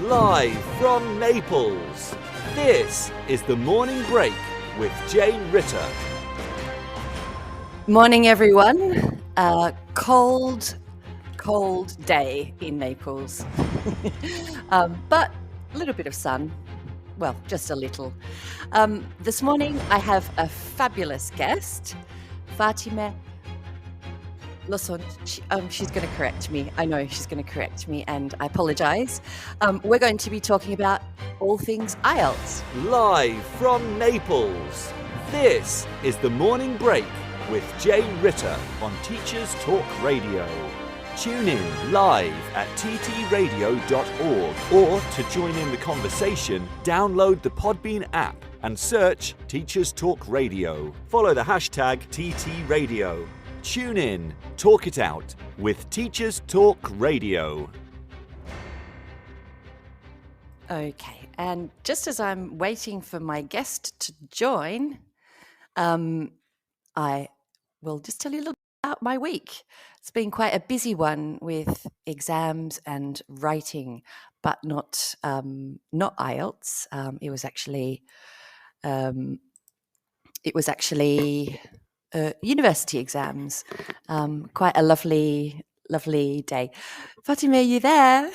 Live from Naples, this is the Morning Break with Jane Ritter. Morning, everyone. Cold day in Naples. But a little bit of sun. Well, just a little. This morning, I have a fabulous guest, Fatima. Listen, she's going to correct me. I know she's going to correct me, and I apologize. We're going to be talking about all things IELTS. Live from Naples, this is the Morning Break with Jane Ritter on Teachers Talk Radio. Tune in live at ttradio.org, or to join in the conversation, download the Podbean app and search Teachers Talk Radio. Follow the hashtag TTRadio. Tune in, talk it out with Teachers Talk Radio. Okay, and just as I'm waiting for my guest to join, I will just tell you a little bit about my week. It's been quite a busy one with exams and writing, but not IELTS. It was actually university exams. Quite a lovely day. Fatima, are you there?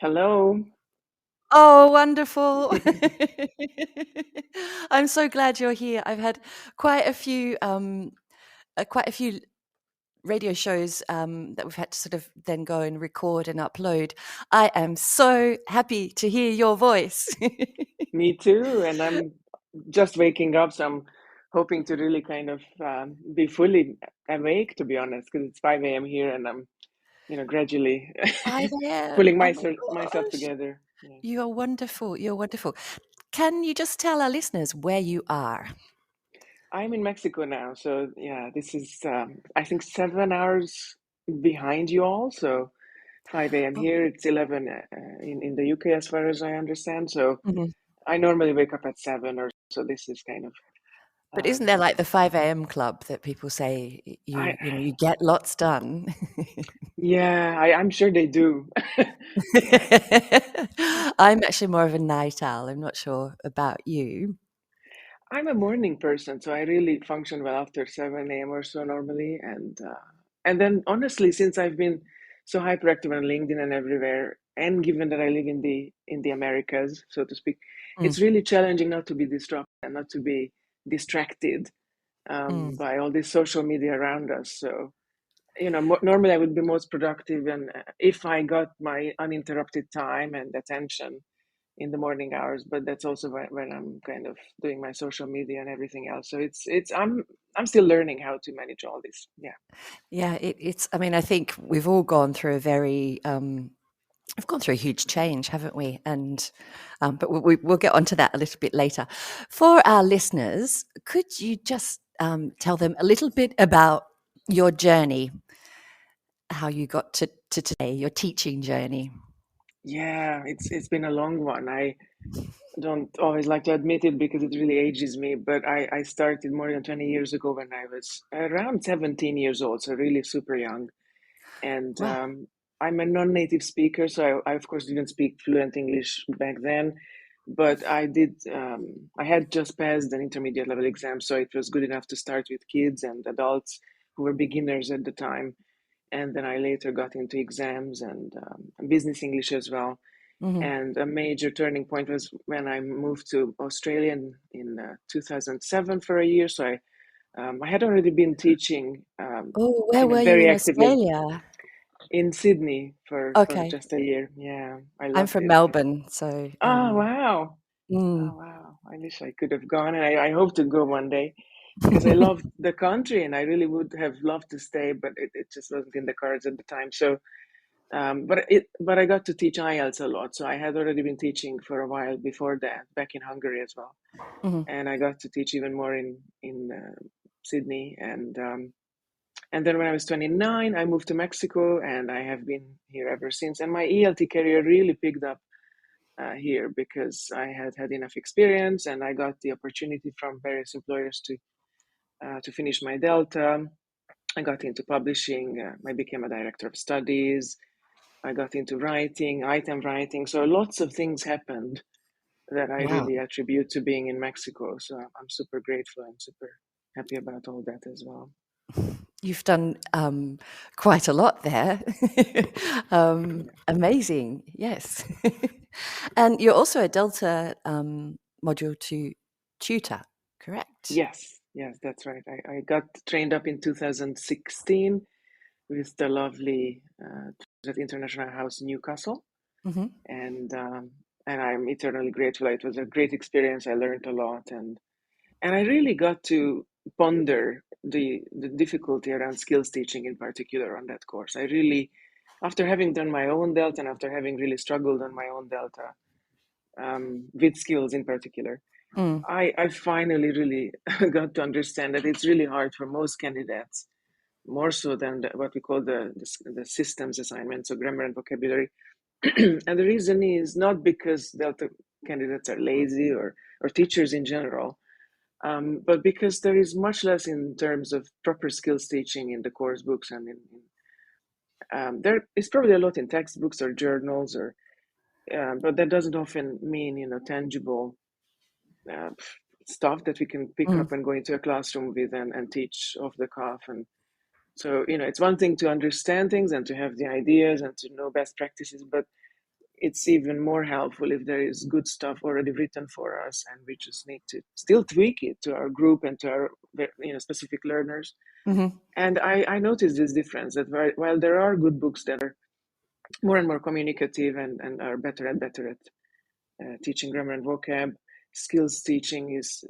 Hello. Oh, wonderful. I'm so glad you're here. I've had quite a few radio shows that we've had to sort of then go and record and upload. I am so happy to hear your voice. Me too. And I'm just waking up, so I'm hoping to really kind of be fully awake, to be honest, because it's 5 a.m. here, and I'm, gradually 5 a.m. pulling Oh my myself gosh. together. Yeah. You are wonderful. You're wonderful. Can you just tell our listeners where you are? I'm in Mexico now, so yeah, this is I think 7 hours behind you all. So 5 a.m. here, it's 11 in the UK, as far as I understand. So Mhm. I normally wake up at 7 or so. This is kind of. But isn't there like the 5 a.m. club that people say you get lots done? Yeah, I'm sure they do. I'm actually more of a night owl. I'm not sure about you. I'm a morning person, so I really function well after 7 a.m. or so normally. And then honestly, since I've been so hyperactive on LinkedIn and everywhere, and given that I live in the Americas, so to speak, it's really challenging not to be disrupted and not to be distracted by all this social media around us. So, normally I would be most productive, and if I got my uninterrupted time and attention in the morning hours, but that's also when I'm kind of doing my social media and everything else. So I'm still learning how to manage all this. Yeah, it's. I mean, I think we've all gone through we've gone through a huge change, haven't we? And but we'll get onto that a little bit later. For our listeners, could you just tell them a little bit about your journey, how you got to today, your teaching journey? Yeah, it's been a long one. I don't always like to admit it because it really ages me, but I started more than 20 years ago when I was around 17 years old, so really super young. And Wow. I'm a non-native speaker, so I of course didn't speak fluent English back then, but I did. I had just passed an intermediate level exam, so it was good enough to start with kids and adults who were beginners at the time. And then I later got into exams and business English as well. Mm-hmm. And a major turning point was when I moved to Australia in 2007 for a year. So I had already been teaching Where were you very in actively Australia? in Sydney for Okay, just a year. Yeah, I I'm loved from it. Melbourne, so Oh, wow. mm. Oh, wow. I wish I could have gone, and I hope to go one day because I loved the country and I really would have loved to stay, but it just wasn't in the cards at the time. So but I got to teach IELTS a lot. So I had already been teaching for a while before that, back in Hungary as well. Mm-hmm. And I got to teach even more in Sydney. And then when I was 29, I moved to Mexico, and I have been here ever since. And my ELT career really picked up here because I had enough experience, and I got the opportunity from various employers to finish my Delta. I got into publishing. I became a director of studies. I got into writing, item writing. So lots of things happened that I Wow. really attribute to being in Mexico. So I'm super grateful and super happy about all that as well. You've done quite a lot there. Amazing, yes. And you're also a Delta Module 2 tutor, correct? Yes, that's right. I got trained up in 2016 with the lovely International House Newcastle, Mm-hmm. and I'm eternally grateful. It was a great experience. I learned a lot, and I really got to ponder the difficulty around skills teaching in particular on that course. I really, after having done my own Delta and after having really struggled on my own Delta with skills in particular, Mm. I finally really got to understand that it's really hard for most candidates, more so than what we call the systems assignments, so grammar and vocabulary. And the reason is not because Delta candidates are lazy or teachers in general, but because there is much less in terms of proper skills teaching in the course books, and there is probably a lot in textbooks or journals, but that doesn't often mean tangible uh, stuff that we can pick Mm. up and go into a classroom with and teach off the cuff. And so it's one thing to understand things and to have the ideas and to know best practices, but it's even more helpful if there is good stuff already written for us, and we just need to still tweak it to our group and to our specific learners. Mm-hmm. And I noticed this difference that while there are good books that are more and more communicative and are better and better at teaching grammar and vocab, skills teaching is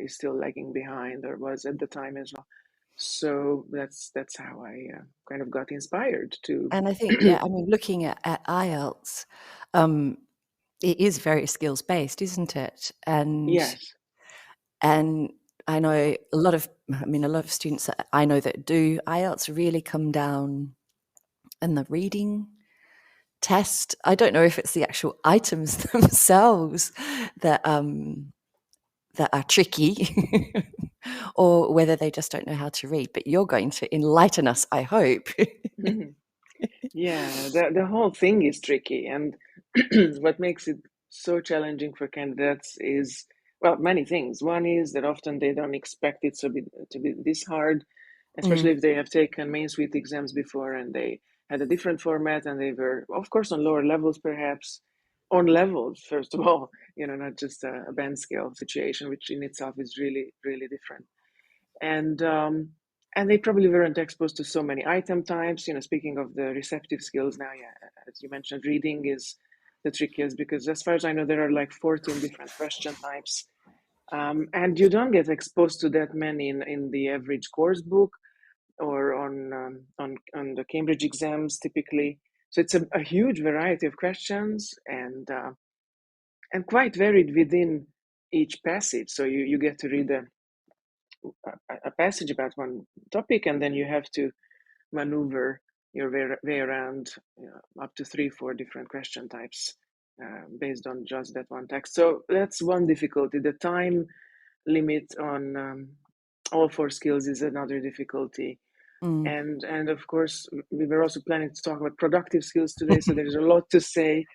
still lagging behind, or was at the time as well. So that's how I kind of got inspired to. And I think, yeah, I mean, looking at IELTS, um, it is very skills based, isn't it? Yes. And I know a lot of students that I know that do IELTS really come down in the reading test. I don't know if it's the actual items themselves that that are tricky, or whether they just don't know how to read. But you're going to enlighten us, I hope. Yeah, the whole thing is tricky, and what makes it so challenging for candidates is, well, many things. One is that often they don't expect it to be this hard, especially Mm, if they have taken main suite exams before and they had a different format and they were, of course, on lower levels, perhaps on levels, first of all, not just a band scale situation, which in itself is really, really different. And they probably weren't exposed to so many item types. Speaking of the receptive skills now, yeah, as you mentioned, reading is the trickiest, because as far as I know, there are like 14 different question types, and you don't get exposed to that many in the average course book or on the Cambridge exams typically. So it's a huge variety of questions, and quite varied within each passage. So you get to read a passage about one topic, and then you have to maneuver your way around, up to 3-4 different question types based on just that one text. So that's one difficulty. The time limit on all 4 skills is another difficulty. mm. And of course, we were also planning to talk about productive skills today, so there's a lot to say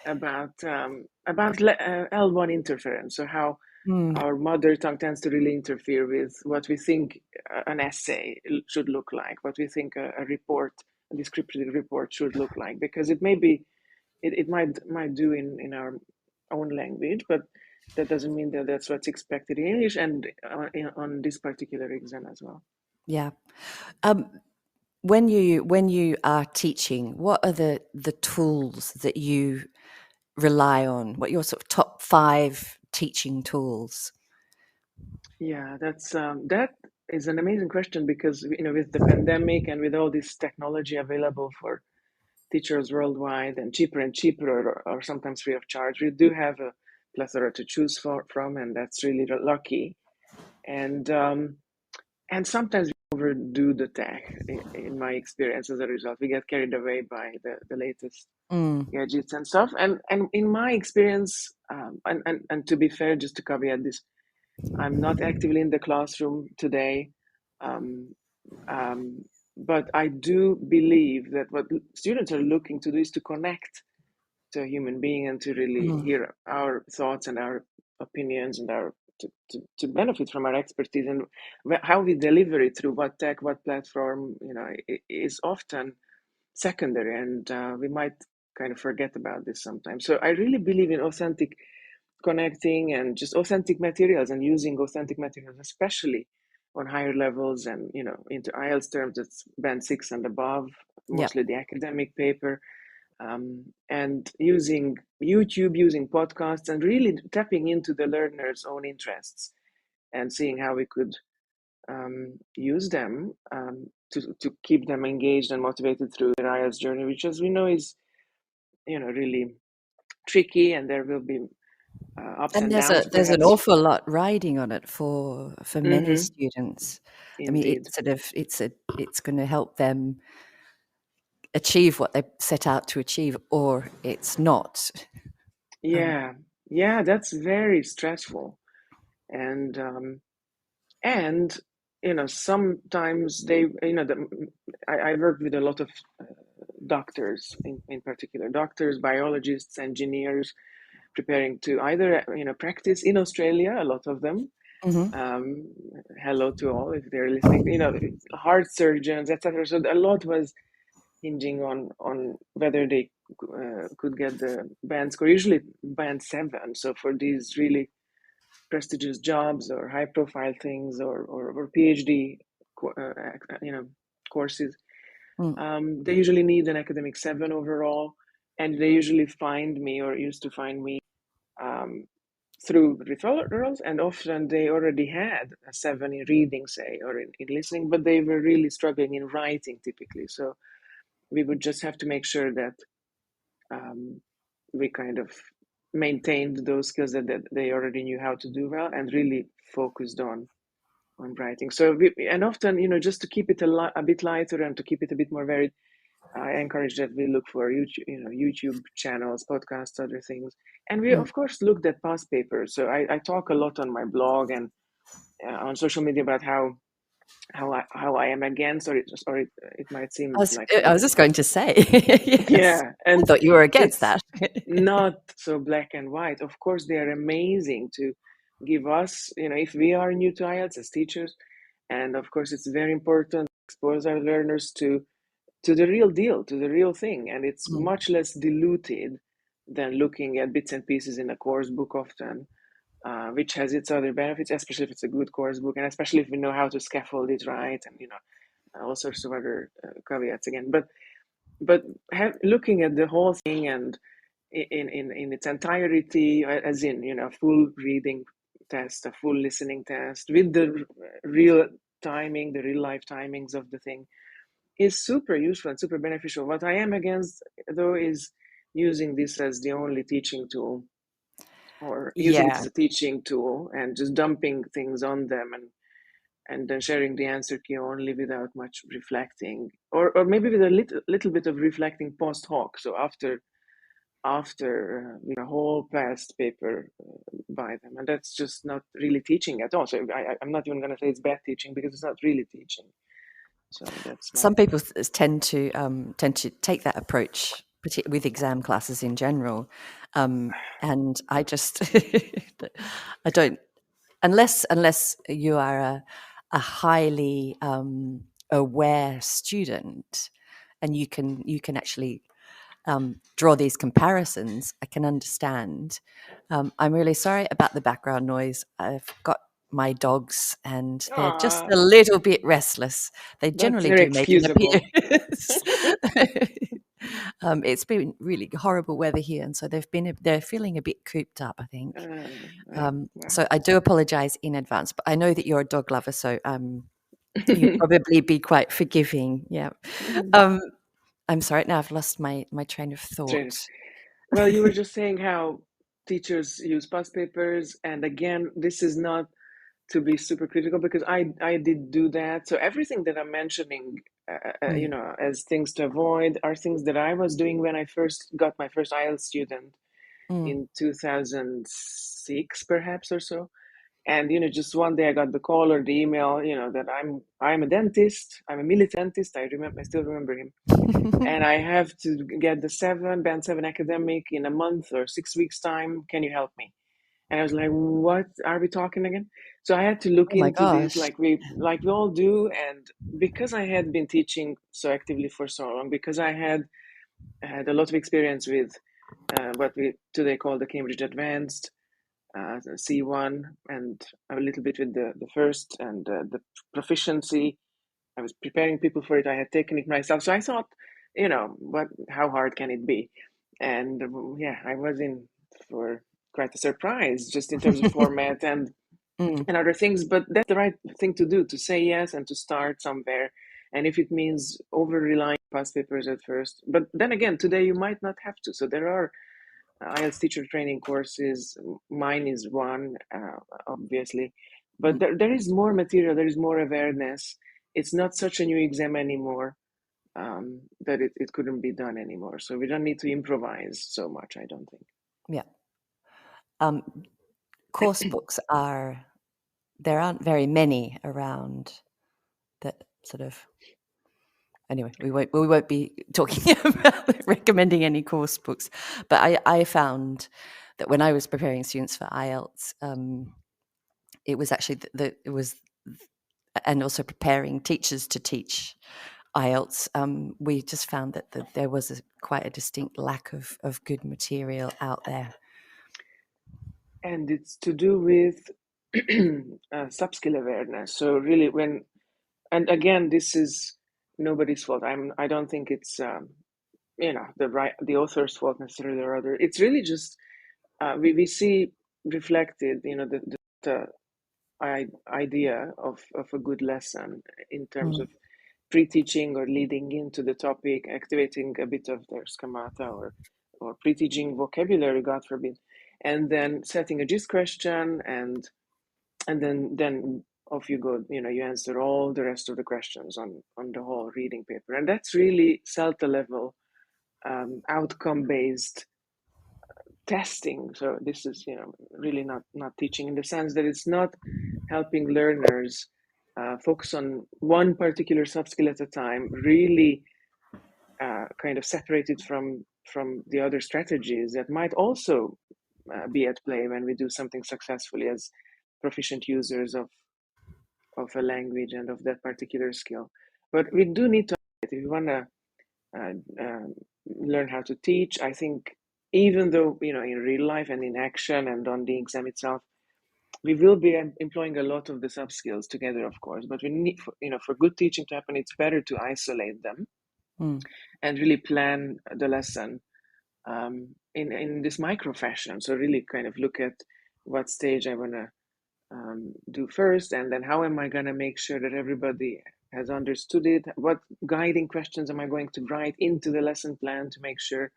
about L1 interference. So how Mm. our mother tongue tends to really interfere with what we think an essay should look like, what we think a report, a descriptive report should look like, because it might do in our own language, but that doesn't mean that that's what's expected in English and on this particular exam as well. Yeah. Um, when you are teaching, what are the tools that you rely on? What are your sort of top 5 teaching tools? Yeah, that is an amazing question, because with the pandemic and with all this technology available for teachers worldwide and cheaper or sometimes free of charge, we do have a plethora to choose from, and that's really lucky. And sometimes we overdo the tech. In my experience, as a result, we get carried away by the latest Mm, gadgets and stuff. And in my experience, and to be fair, just to caveat this, I'm not actively in the classroom today, um, um, but I do believe that what students are looking to do is to connect to a human being and to really Mm. hear our thoughts and our opinions and our to benefit from our expertise, and how we deliver it through what tech, what platform, is often secondary, and we might kind of forget about this sometimes. So I really believe in authentic connecting and just authentic materials, and using authentic materials, especially on higher levels, and into IELTS terms, it's band 6 and above, Yeah. mostly the academic paper, and using YouTube, using podcasts, and really tapping into the learner's own interests and seeing how we could use them to keep them engaged and motivated through their IELTS journey, which, as we know, is really tricky, and there will be ups And and there's downs, an perhaps. awful lot riding on it for many Mm-hmm. students. I mean, Indeed. it's going to help them achieve what they set out to achieve, or it's not. Um, Yeah, that's very stressful, and and sometimes they, I worked with a lot of doctors, in particular doctors, biologists, engineers, preparing to either practice in Australia, a lot of them. mhm. um, Hello to all if they're listening, heart surgeons, etc. So a lot was hinging on whether they could get the band score, usually band 7. So for these really prestigious jobs or high profile things, or PhD courses, Mm. they usually need an academic 7 overall, and they usually find me, or used to find me, um, through referrals, and often they already had a 7 in reading, say, or in listening, but they were really struggling in writing typically. So we would just have to make sure that um, we kind of maintained those skills that they already knew how to do well, and really focused on writing. So and often, just to keep it a bit lighter and to keep it a bit more varied, I encourage that we look for YouTube channels, podcasts, other things, and we Mm. of course looked at past papers. So I talk a lot on my blog and on social media about how I am against, or it might seem like I was just going to say, yes. yeah, I and thought you were against it's that. not so black and white. Of course, they are amazing to give us, if we are new to IELTS as teachers, and of course, it's very important to expose our learners to the real deal, to the real thing, and it's Mm. much less diluted than looking at bits and pieces in a course book often, which has its other benefits, especially if it's a good course book, and especially if we know how to scaffold it right, and all sorts of other caveats again. But looking at the whole thing, and in its entirety, as in a full reading test, a full listening test with the real timing, the real life timings of the thing, is super useful and super beneficial. What I am against, though, is using this as the only teaching tool, or using it Yeah. as a teaching tool and just dumping things on them, and then sharing the answer key only without much reflecting, or maybe with a little bit of reflecting post hoc. So after a whole past paper by them, and that's just not really teaching at all. So I'm not even going to say it's bad teaching, because it's not really teaching. So that's my Some people tend to take that approach, particularly with exam classes in general, and I just I don't, unless you are a highly aware student, and you can actually draw these comparisons. I can understand. I'm really sorry about the background noise. I've got my dogs, and they're just ah a little bit restless. They that's generally very do make an excusable. appearance. It's been really horrible weather here, and so they're feeling a bit cooped up, I think. Well, So I do apologise in advance, but I know that you're a dog lover, so you'll probably be quite forgiving. Yeah. Um, I'm sorry. Now I've lost my train of trainers. thought. Well, you were just saying how teachers use past papers, and again, this is not to be super critical, because I did do that. So everything that I'm mentioning, Mm, as things to avoid, are things that I was doing when I first got my first IELTS student mm, in 2006, perhaps, or so. And just one day I got the call or the email, that I'm a dentist. I'm a military dentist. I still remember him. And I have to get the band 7 academic in a month or 6 weeks time. Can you help me? And I was like, what are we talking again? So I had to look Oh my into this gosh. like we all do. And because I had been teaching so actively for so long, because I had a lot of experience with what we today call the Cambridge Advanced, C1, and a little bit with the first and the proficiency. I was preparing people for it. I had taken it myself. So I thought, how hard can it be? And yeah, I was in for quite a surprise just in terms of format Mm, and other things. But that's the right thing to do, to say yes and to start somewhere. And if it means over relying on past papers at first, but then again, today you might not have to. So there are IELTS teacher training courses. Mine is one, obviously, but mm. there is more material, there is more awareness. It's not such a new exam anymore, that it couldn't be done anymore. So we don't need to improvise so much, I don't think. Yeah. Um, course books there aren't very many around that sort of. Anyway, we won't be talking about recommending any course books, but I found that when I was preparing students for IELTS, it was actually and also preparing teachers to teach IELTS, we just found that there was quite a distinct lack of good material out there. And it's to do with sub-skill awareness. So really and again, this is nobody's fault. I don't think it's the author's fault necessarily or other. It's really just we see reflected, the idea of a good lesson in terms Mm. of pre-teaching or leading into the topic, activating a bit of their schemata or pre-teaching vocabulary, God forbid, and then setting a gist question, and then off you go. You answer all the rest of the questions on the whole reading paper, and that's really CELTA level, outcome based testing. So this is really not teaching, in the sense that it's not helping learners focus on one particular sub-skill at a time, really kind of separated from the other strategies that might also be at play when we do something successfully as proficient users of a language and of that particular skill. But we do need to, if we want to uh, learn how to teach, I think, even though in real life and in action and on the exam itself, we will be employing a lot of the sub skills together, of course. But we need, for good teaching to happen, it's better to isolate them Mm. and really plan the lesson in this micro fashion. So really kind of look at what stage I want to do first, and then how am I going to make sure that everybody has understood it? What guiding questions am I going to write into the lesson plan to make sure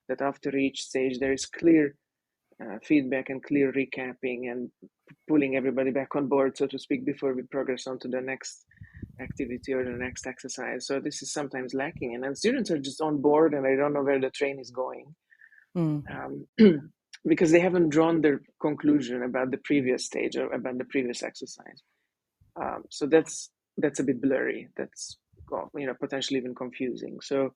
that after each stage there is clear feedback and clear recapping and pulling everybody back on board, so to speak, before we progress on to the next activity or the next exercise. So this is sometimes lacking, and then students are just on board and they don't know where the train is going. Mm. Because they haven't drawn their conclusion about the previous stage or about the previous exercise. So that's a bit blurry. That's potentially even confusing. So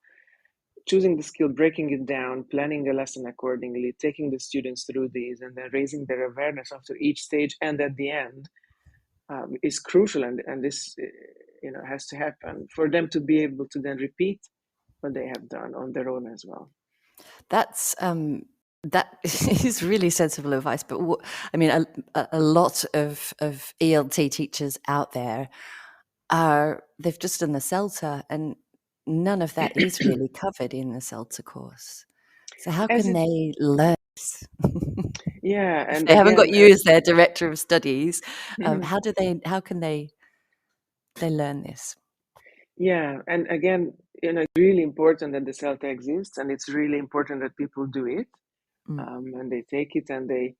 choosing the skill, breaking it down, planning a lesson accordingly, taking the students through these, and then raising their awareness after each stage and at the end is crucial. And this has to happen for them to be able to then repeat what they have done on their own as well. That's that is really sensible advice. But I mean, a lot of ELT teachers out there they've just done the CELTA, and none of that is really covered in the CELTA course. So how As can it, they learn this? yeah, If and they haven't got again, you as their director of studies, how can they learn this? yeah, and again, it's really important that the CELTA exists, and it's really important that people do it, Mm. and they take it and they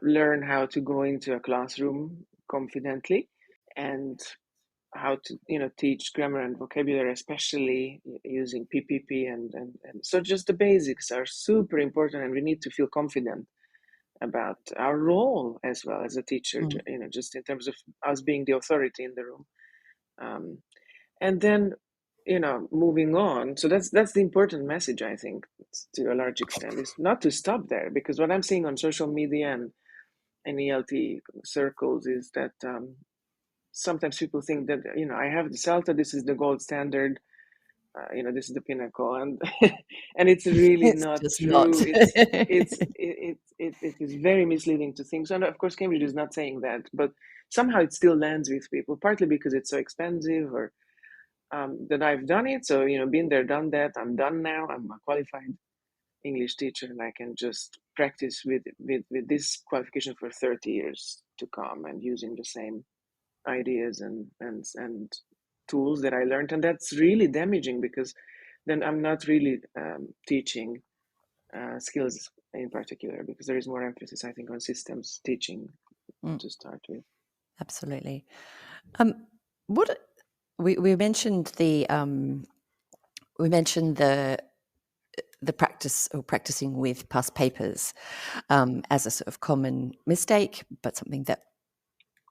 learn how to go into a classroom confidently, and how to teach grammar and vocabulary, especially using PPP, and so just the basics are super important, and we need to feel confident about our role as well as a teacher, just in terms of us being the authority in the room. And then, moving on. So that's the important message, I think, to a large extent, is not to stop there, because what I'm seeing on social media and ELT circles is that sometimes people think that, I have the CELTA, this is the gold standard, this is the pinnacle, and and it's really It's not just not. true. It is very misleading to think so. And of course, Cambridge is not saying that, but somehow it still lands with people, partly because it's so expensive, or that I've done it. So, been there, done that. I'm done now. I'm a qualified English teacher, and I can just practice with this qualification for 30 years to come, and using the same ideas and tools that I learned. And that's really damaging, because then I'm not really teaching skills in particular, because there is more emphasis, I think, on systems teaching to start with. Absolutely. What we mentioned the practice or practicing with past papers as a sort of common mistake, but something that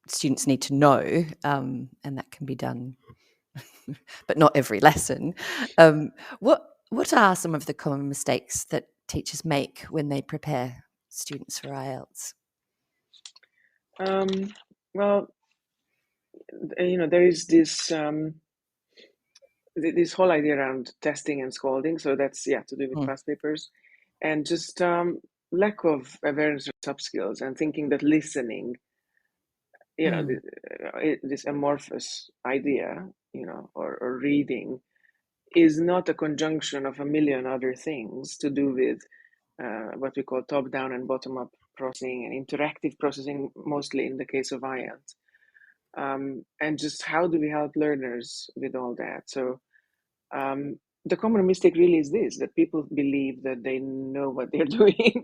students need to know, and that can be done, but not every lesson. What are some of the common mistakes that teachers make when they prepare students for IELTS? Well, there is this whole idea around testing and scolding. So that's, to do with past papers, and just lack of awareness of soft skills, and thinking that listening, this amorphous idea, or reading, is not a conjunction of a million other things to do with what we call top-down and bottom-up processing and interactive processing, mostly in the case of IELTS. And just how do we help learners with all that? So the common mistake really is this, that people believe that they know what they're doing,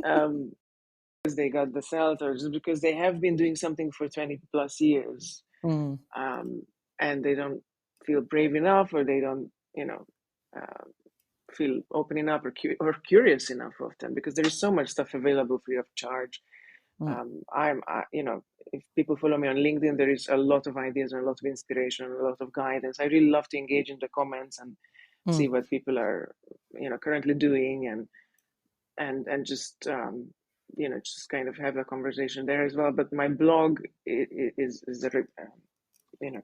because they got the CELT, or just because they have been doing something for 20 plus years, and they don't feel brave enough, or they don't, feel open enough or curious enough often, because there is so much stuff available free of charge. If people follow me on LinkedIn, there is a lot of ideas and a lot of inspiration and a lot of guidance. I really love to engage in the comments and see what people are, currently doing, and just, just kind of have a conversation there as well. But my blog is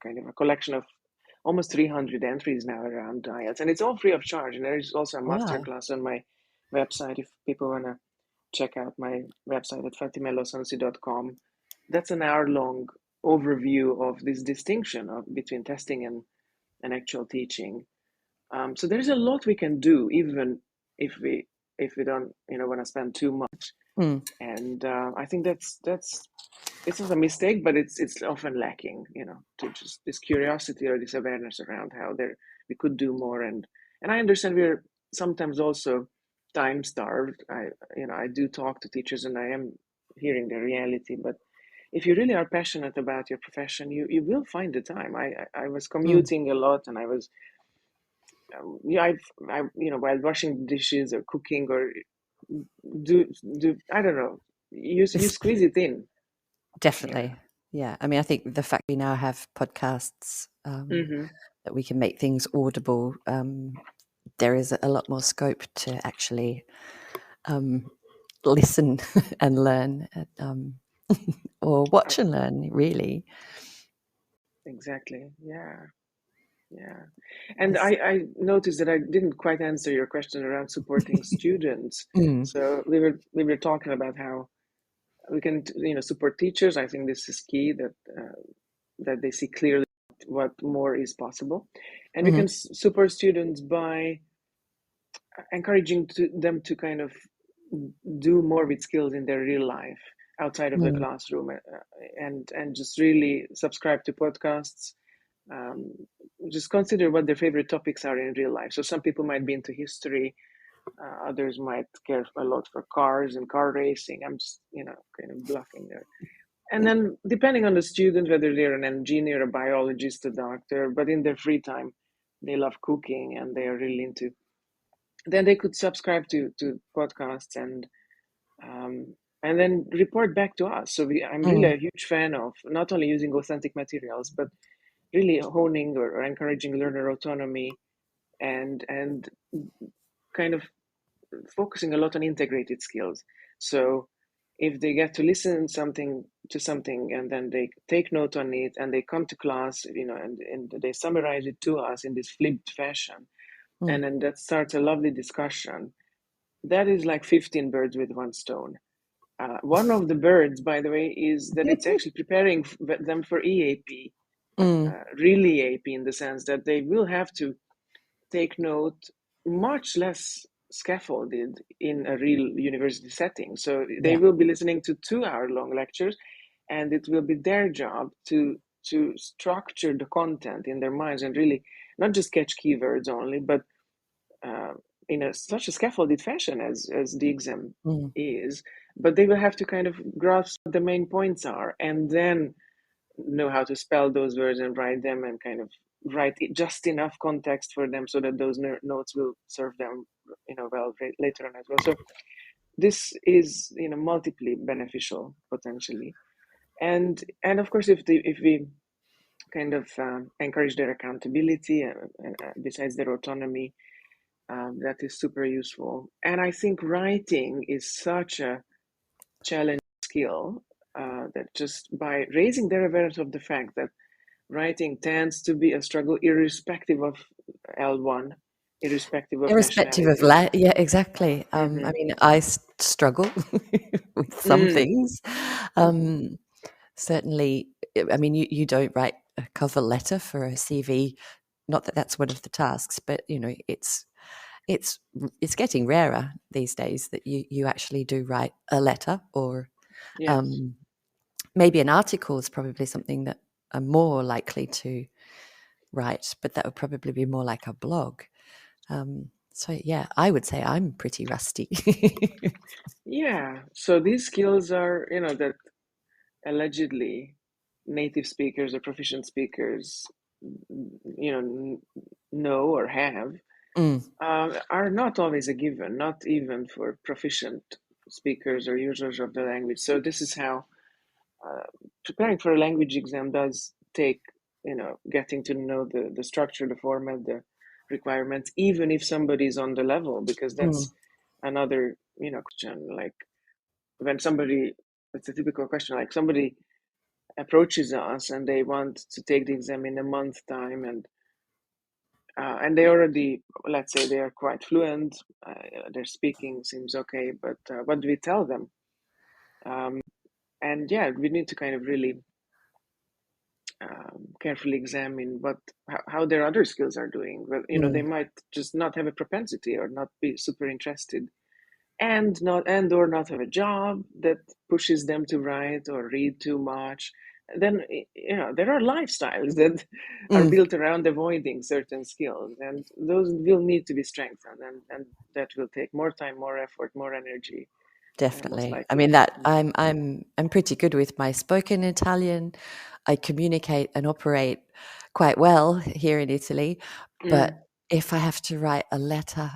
kind of a collection of almost 300 entries now around IELTS, and it's all free of charge. And there is also a masterclass on my website if people want to check out my website at fatimelosonsi.com. That's an hour-long overview of this distinction between testing and actual teaching. So there's a lot we can do, even if we don't want to spend too much. And I think that's it's not a mistake, but it's often lacking, to just this curiosity or this awareness around how we could do more. And I understand we're sometimes also time starved. I do talk to teachers, and I am hearing the reality. But if you really are passionate about your profession, you will find the time. I was commuting a lot, and I was while washing dishes or cooking, or do I don't know, you squeeze it in. Definitely. Yeah. I mean, I think the fact we now have podcasts that we can make things audible, there is a lot more scope to actually listen and learn, or watch and learn, really. Exactly. Yeah. And I noticed that I didn't quite answer your question around supporting students. So we were talking about how we can support teachers. I think this is key, that they see clearly what more is possible, and we can support students by encouraging them to kind of do more with skills in their real life outside of the classroom, and just really subscribe to podcasts. Just consider what their favorite topics are in real life. So some people might be into history, others might care a lot for cars and car racing. I'm just kind of bluffing there. And then depending on the student, whether they're an engineer, a biologist, a doctor, but in their free time they love cooking and they are really into, then they could subscribe to podcasts and and then report back to us. So I'm really a huge fan of not only using authentic materials, but really honing or encouraging learner autonomy and kind of focusing a lot on integrated skills. So if they get to listen to something and then they take note on it and they come to class, and they summarize it to us in this flipped fashion, and then that starts a lovely discussion. That is like 15 birds with one stone. One of the birds, by the way, is that it's actually preparing them for EAP, real EAP, in the sense that they will have to take note much less scaffolded in a real university setting. So they will be listening to 2-hour-long lectures, and it will be their job to structure the content in their minds and really not just catch keywords only, but in such a scaffolded fashion as the exam is. But they will have to kind of grasp what the main points are, and then know how to spell those words and write them, and kind of write just enough context for them so that those notes will serve them, well later on as well. So this is, multiply beneficial potentially, and of course, if we kind of encourage their accountability and besides their autonomy, that is super useful. And I think writing is such a challenging skill that just by raising their awareness of the fact that writing tends to be a struggle irrespective of L1, irrespective of Irrespective of nationality. yeah, exactly. I mean, I struggle with some things. Certainly, I mean, you don't write a cover letter for a CV. Not that that's one of the tasks, but it's getting rarer these days that you actually do write a letter, or Yes. maybe an article is probably something that I'm more likely to write, but that would probably be more like a blog. So yeah, I would say I'm pretty rusty. Yeah. So these skills are, that allegedly native speakers or proficient speakers, know or have, are not always a given, not even for proficient speakers or users of the language. So this is how preparing for a language exam does take, getting to know the structure, the format, the requirements, even if somebody's on the level, because that's another, question. Like when somebody, it's a typical question, like somebody approaches us and they want to take the exam in a month time, and they already, let's say, they are quite fluent, their speaking seems okay, but what do we tell them? And yeah, we need to kind of really carefully examine how their other skills are doing. Well, they might just not have a propensity or not be super interested, and or not have a job that pushes them to write or read too much. Then there are lifestyles that are built around avoiding certain skills, and those will need to be strengthened, and that will take more time, more effort, more energy, most Definitely. I mean, likely. that I'm pretty good with my spoken Italian. I communicate and operate quite well here in Italy, but if I have to write a letter,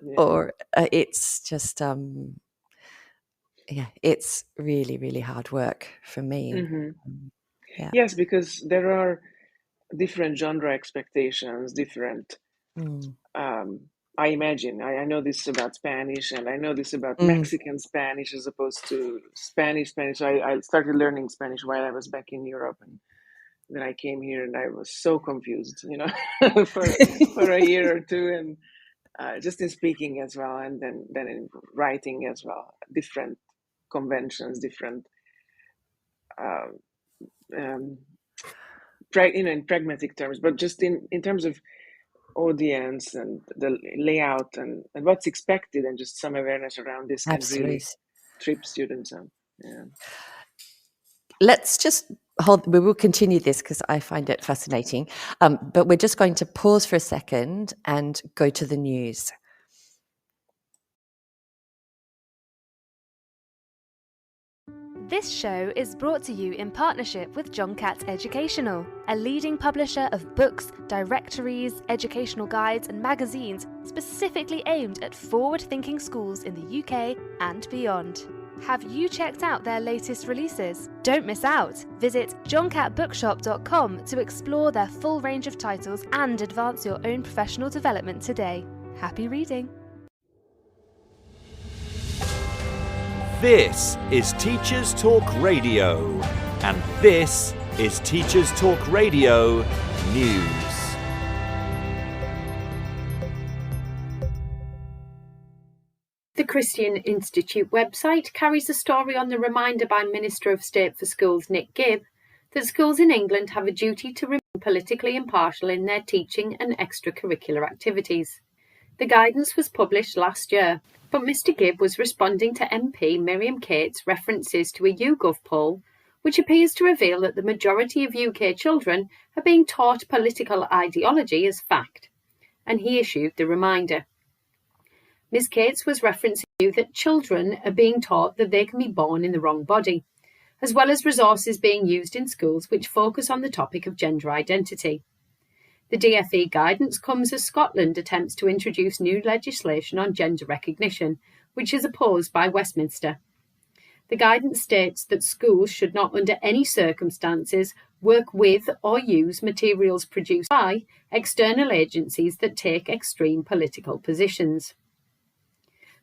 Yeah. or it's just it's really, really hard work for me. Yeah. Yes, because there are different genre expectations, different. I imagine. I know this about Spanish, and I know this about Mexican Spanish as opposed to Spanish. So I started learning Spanish while I was back in Europe, and then I came here, and I was so confused, for a year or two, and just in speaking as well, and then in writing as well. Different conventions, different. Um, in pragmatic terms, but just in terms of audience and the layout and what's expected, and just some awareness around this can Absolutely. really trip students up. Yeah. Let's just hold. We will continue this because I find it fascinating. But we're just going to pause for a second and go to the news. This show is brought to you in partnership with John Catt Educational, a leading publisher of books, directories, educational guides and magazines specifically aimed at forward-thinking schools in the UK and beyond. Have you checked out their latest releases? Don't miss out! Visit johncattbookshop.com to explore their full range of titles and advance your own professional development today. Happy reading! This is Teachers Talk Radio, and this is Teachers Talk Radio News. The Christian Institute website carries a story on the reminder by Minister of State for Schools Nick Gibb that schools in England have a duty to remain politically impartial in their teaching and extracurricular activities. The guidance was published last year, but Mr Gibb was responding to MP Miriam Cates' references to a YouGov poll, which appears to reveal that the majority of UK children are being taught political ideology as fact, and he issued the reminder. Ms Cates was referencing that children are being taught that they can be born in the wrong body, as well as resources being used in schools which focus on the topic of gender identity. The DfE guidance comes as Scotland attempts to introduce new legislation on gender recognition, which is opposed by Westminster. The guidance states that schools should not under any circumstances work with or use materials produced by external agencies that take extreme political positions.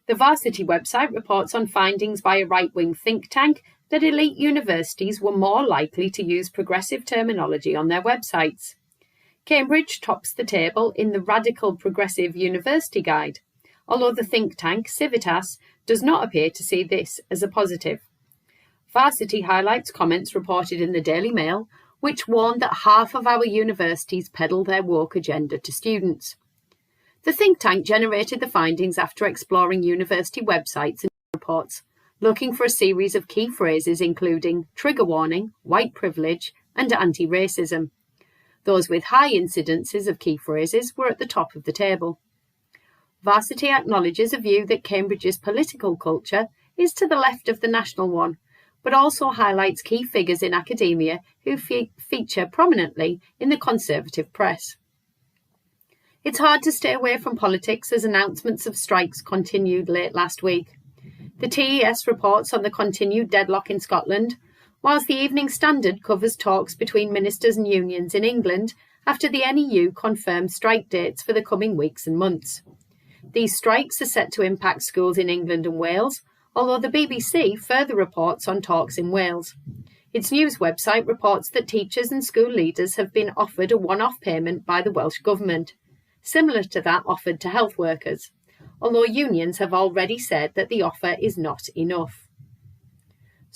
The Varsity website reports on findings by a right-wing think tank that elite universities were more likely to use progressive terminology on their websites. Cambridge tops the table in the Radical Progressive University Guide, although the think tank Civitas does not appear to see this as a positive. Varsity highlights comments reported in the Daily Mail, which warned that half of our universities peddle their woke agenda to students. The think tank generated the findings after exploring university websites and reports, looking for a series of key phrases including trigger warning, white privilege, and anti-racism. Those with high incidences of key phrases were at the top of the table. Varsity acknowledges a view that Cambridge's political culture is to the left of the national one, but also highlights key figures in academia who feature prominently in the conservative press. It's hard to stay away from politics as announcements of strikes continued late last week. The TES reports on the continued deadlock in Scotland, whilst the Evening Standard covers talks between ministers and unions in England after the NEU confirmed strike dates for the coming weeks and months. These strikes are set to impact schools in England and Wales, although the BBC further reports on talks in Wales. Its news website reports that teachers and school leaders have been offered a one-off payment by the Welsh Government, similar to that offered to health workers, although unions have already said that the offer is not enough.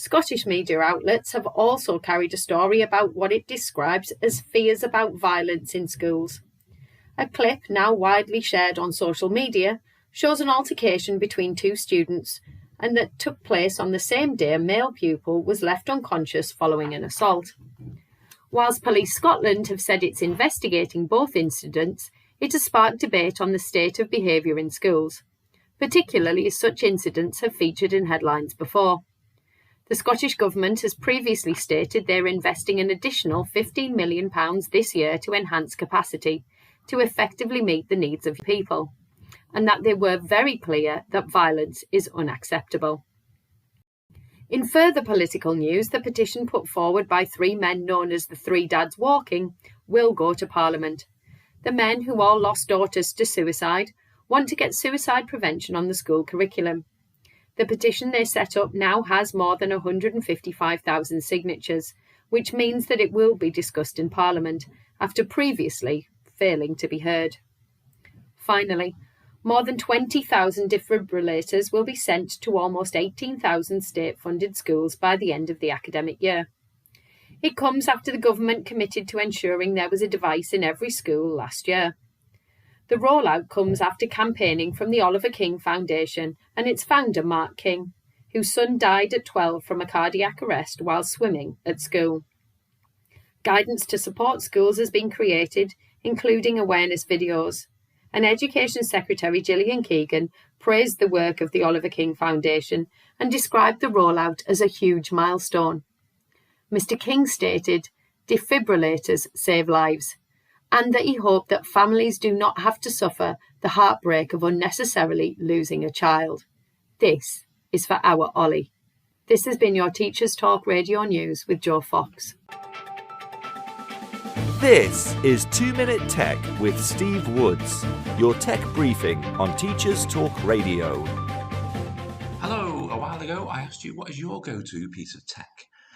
Scottish media outlets have also carried a story about what it describes as fears about violence in schools. A clip now widely shared on social media shows an altercation between two students and that took place on the same day a male pupil was left unconscious following an assault. Whilst Police Scotland have said it's investigating both incidents, it has sparked debate on the state of behaviour in schools, particularly as such incidents have featured in headlines before. The Scottish Government has previously stated they're investing an additional £15 million this year to enhance capacity to effectively meet the needs of people, and that they were very clear that violence is unacceptable. In further political news, the petition put forward by three men known as the Three Dads Walking will go to Parliament. The men, who all lost daughters to suicide, want to get suicide prevention on the school curriculum. The petition they set up now has more than 155,000 signatures, which means that it will be discussed in Parliament, after previously failing to be heard. Finally, more than 20,000 defibrillators will be sent to almost 18,000 state-funded schools by the end of the academic year. It comes after the government committed to ensuring there was a device in every school last year. The rollout comes after campaigning from the Oliver King Foundation and its founder Mark King, whose son died at 12 from a cardiac arrest while swimming at school. Guidance to support schools has been created, including awareness videos, and Education Secretary Gillian Keegan praised the work of the Oliver King Foundation and described the rollout as a huge milestone. Mr. King stated, "Defibrillators save lives," and that he hoped that families do not have to suffer the heartbreak of unnecessarily losing a child. This is for our Ollie. This has been your Teachers Talk Radio News with Joe Fox. This is 2 Minute Tech with Steve Woods, your tech briefing on Teachers Talk Radio. Hello, a while ago I asked you what is your go-to piece of tech.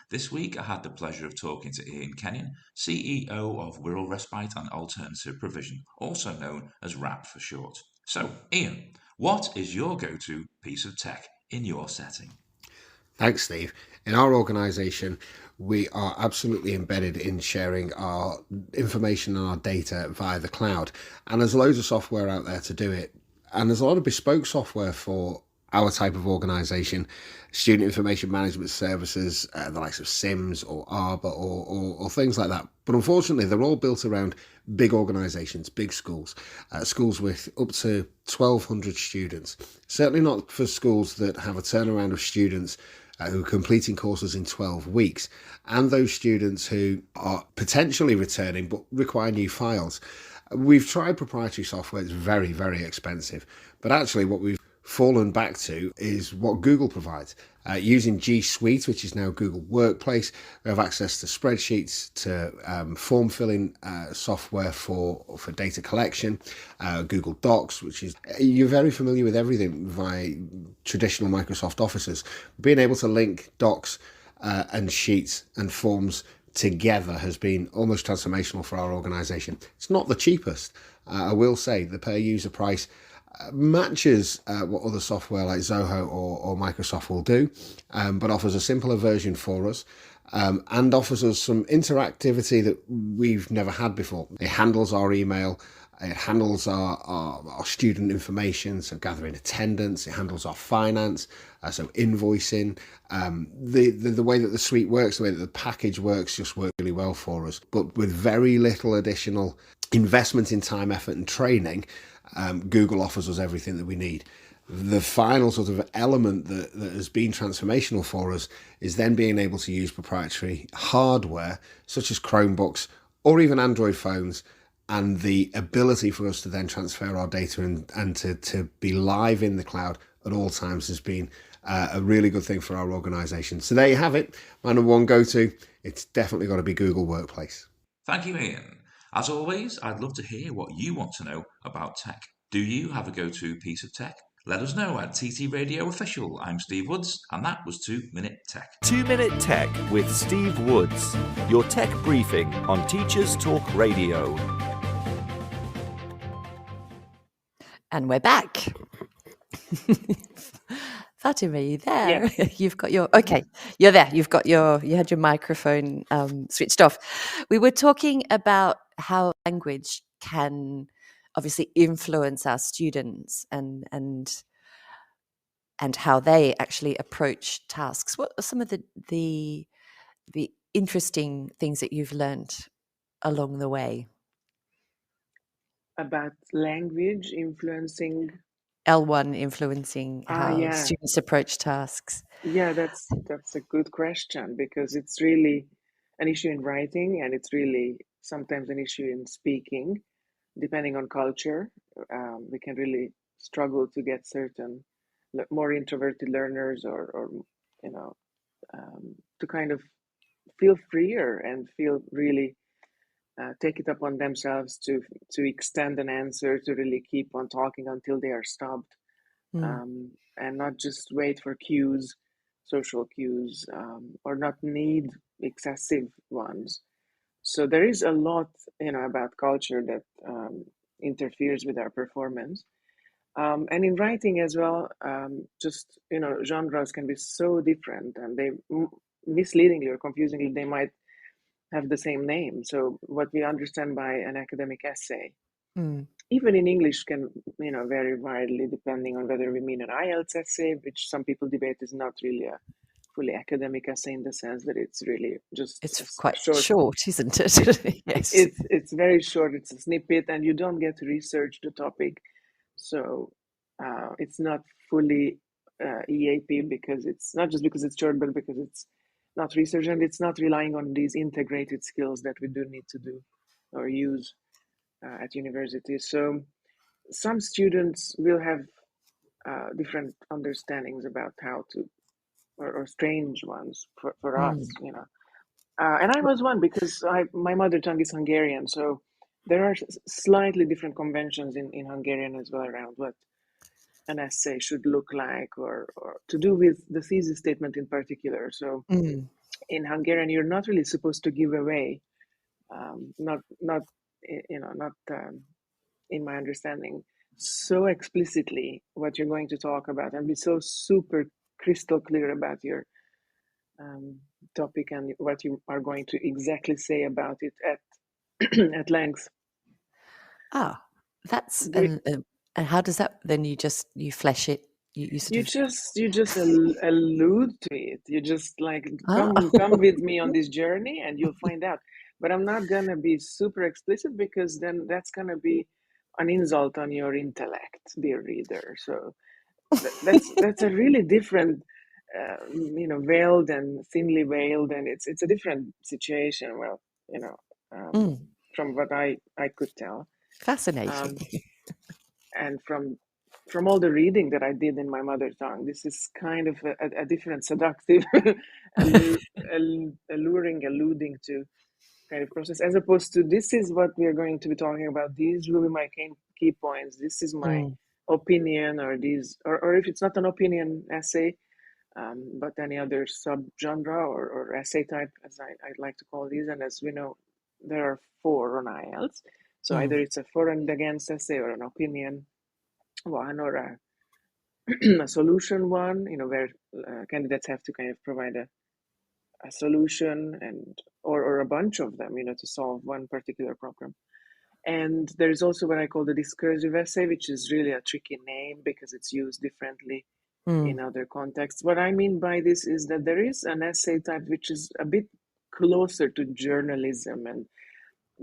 This week I had the pleasure of talking to Ian Kenyon, CEO of Wirral Respite and Alternative Provision, also known as RAP for short. So, Ian, what is your go-to piece of tech in your setting? Thanks, Steve. In our organisation, we are absolutely embedded in sharing our information and our data via the cloud. And there's loads of software out there to do it. And there's a lot of bespoke software for our type of organisation, student information management services, the likes of SIMS or Arbor or things like that. But unfortunately, they're all built around big organisations, big schools, schools with up to 1,200 students. Certainly not for schools that have a turnaround of students who are completing courses in 12 weeks, and those students who are potentially returning but require new files. We've tried proprietary software. It's very, very expensive. But actually what we've fallen back to is what Google provides. Using G Suite, which is now Google Workplace, we have access to spreadsheets, to form filling software for data collection, Google Docs, which is, you're very familiar with everything via traditional Microsoft Offices. Being able to link docs and sheets and forms together has been almost transformational for our organisation. It's not the cheapest. I will say the per user price matches what other software like Zoho or Microsoft will do, but offers a simpler version for us, and offers us some interactivity that we've never had before. It handles our email, it handles our student information, so gathering attendance, it handles our finance, so invoicing. The way that the suite works, the way that the package works, just works really well for us, but with very little additional investment in time, effort and training. Google offers us everything that we need. The final sort of element that has been transformational for us is then being able to use proprietary hardware such as Chromebooks or even Android phones, and the ability for us to then transfer our data and to be live in the cloud at all times has been a really good thing for our organisation. So there you have it. My number one go-to, it's definitely got to be Google Workplace. Thank you, Ian. As always, I'd love to hear what you want to know about tech. Do you have a go-to piece of tech? Let us know at TT Radio Official. I'm Steve Woods, and that was 2 Minute Tech. 2 Minute Tech with Steve Woods, your tech briefing on Teachers Talk Radio. And we're back. Fatima, are you there? Yeah. You've got your, okay, you're there. You had your microphone switched off. We were talking about how language can obviously influence our students and how they actually approach tasks. What are some of the interesting things that you've learned along the way? About language influencing L1 influencing how yeah. students approach tasks. Yeah, that's a good question, because it's really an issue in writing, and it's really sometimes an issue in speaking. Depending on culture, we can really struggle to get certain more introverted learners or to kind of feel freer and feel really take it upon themselves to extend an answer, to really keep on talking until they are stopped, and not just wait for cues, social cues, or not need excessive ones. So there is a lot, about culture that interferes with our performance. And in writing as well, just, genres can be so different, and they misleadingly or confusingly, they might have the same name. So what we understand by an academic essay, even in English, can vary widely depending on whether we mean an IELTS essay, which some people debate is not really a fully academic essay in the sense that it's really just quite short, isn't it? Yes. It's very short. It's a snippet, and you don't get to research the topic. So It's not fully EAP because it's not just because it's short, but because it's not research and it's not relying on these integrated skills that we do need to do or use at university. So some students will have different understandings about how to, or strange ones for us, you know. And I was one because my mother tongue is Hungarian, so there are slightly different conventions in Hungarian as well around what an essay should look like or to do with the thesis statement in particular. So in Hungarian, you're not really supposed to give away, not in my understanding, so explicitly what you're going to talk about and be so super crystal clear about your topic and what you are going to exactly say about it at length. That's The- and how does that then you flesh it? You sort you just allude to it. You just like come with me on this journey and you'll find out. But I'm not gonna be super explicit because then that's gonna be an insult on your intellect, dear reader. So that's a really different, veiled and thinly veiled, and it's a different situation. Well, from what I could tell, fascinating. and from all the reading that I did in my mother tongue, this is kind of a different seductive, alluring, alluding to kind of process, as opposed to this is what we are going to be talking about. These will be my key points. This is my opinion, or these, or if it's not an opinion essay, but any other subgenre or essay type, as I like to call these. And as we know, there are 4 on IELTS. So either it's a for and against essay or an opinion one or a solution one, where candidates have to kind of provide a solution and or a bunch of them, to solve one particular problem. And there's also what I call the discursive essay, which is really a tricky name because it's used differently in other contexts. What I mean by this is that there is an essay type which is a bit closer to journalism and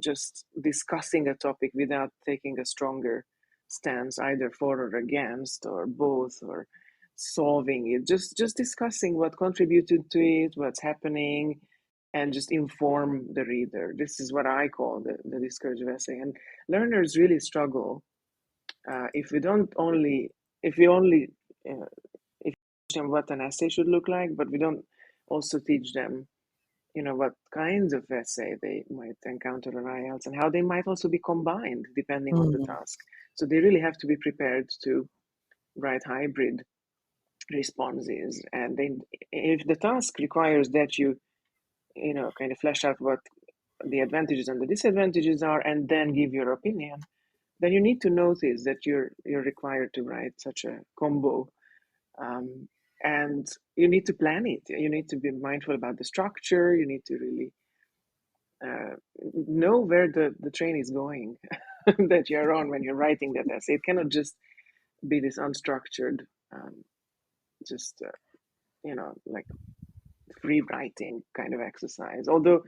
just discussing a topic without taking a stronger stance either for or against or both, or solving it, just discussing what contributed to it, what's happening, and just inform the reader. This is what I call the discursive essay. And learners really struggle if we only teach them what an essay should look like, but we don't also teach them what kinds of essay they might encounter on IELTS and how they might also be combined depending on the task. So they really have to be prepared to write hybrid responses. And if the task requires that you kind of flesh out what the advantages and the disadvantages are and then give your opinion, then you need to notice that you're required to write such a combo. And you need to plan it. You need to be mindful about the structure. You need to really know where the train is going that you're on when you're writing that essay. It cannot just be this unstructured, like free writing kind of exercise. Although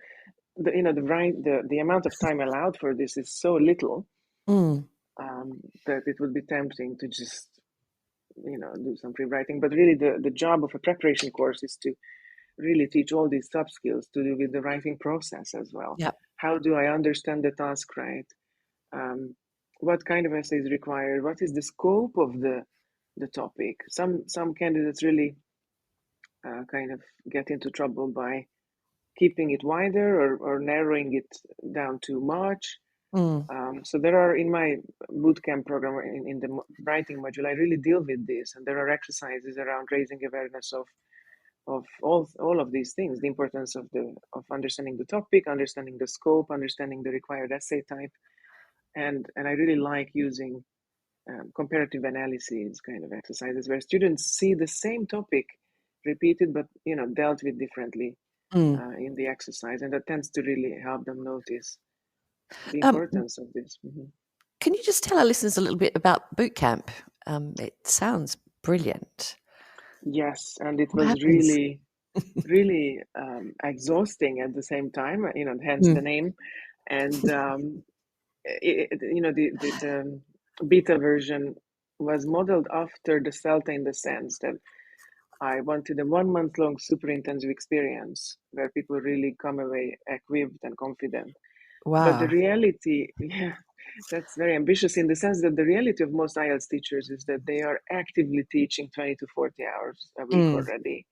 the amount of time allowed for this is so little that it would be tempting to just do some free writing. But really, the job of a preparation course is to really teach all these sub skills to do with the writing process as well. Yep. How do I understand the task right? What kind of essay is required? What is the scope of the topic? Some candidates really kind of get into trouble by keeping it wider or narrowing it down too much. So there are, in my bootcamp program, in the writing module, I really deal with this, and there are exercises around raising awareness of all of these things: the importance of understanding the topic, understanding the scope, understanding the required essay type, and I really like using comparative analysis kind of exercises where students see the same topic repeated but dealt with differently in the exercise, and that tends to really help them notice the importance of this. Can you just tell our listeners a little bit about boot camp? It sounds brilliant. Yes, and it was really exhausting at the same time, hence the name. And the beta version was modeled after the CELTA in the sense that I wanted a 1 month long super intensive experience where people really come away equipped and confident. But the Wow. reality, yeah, that's very ambitious in the sense that the reality of most IELTS teachers is that they are actively teaching 20 to 40 hours a week Mm. already.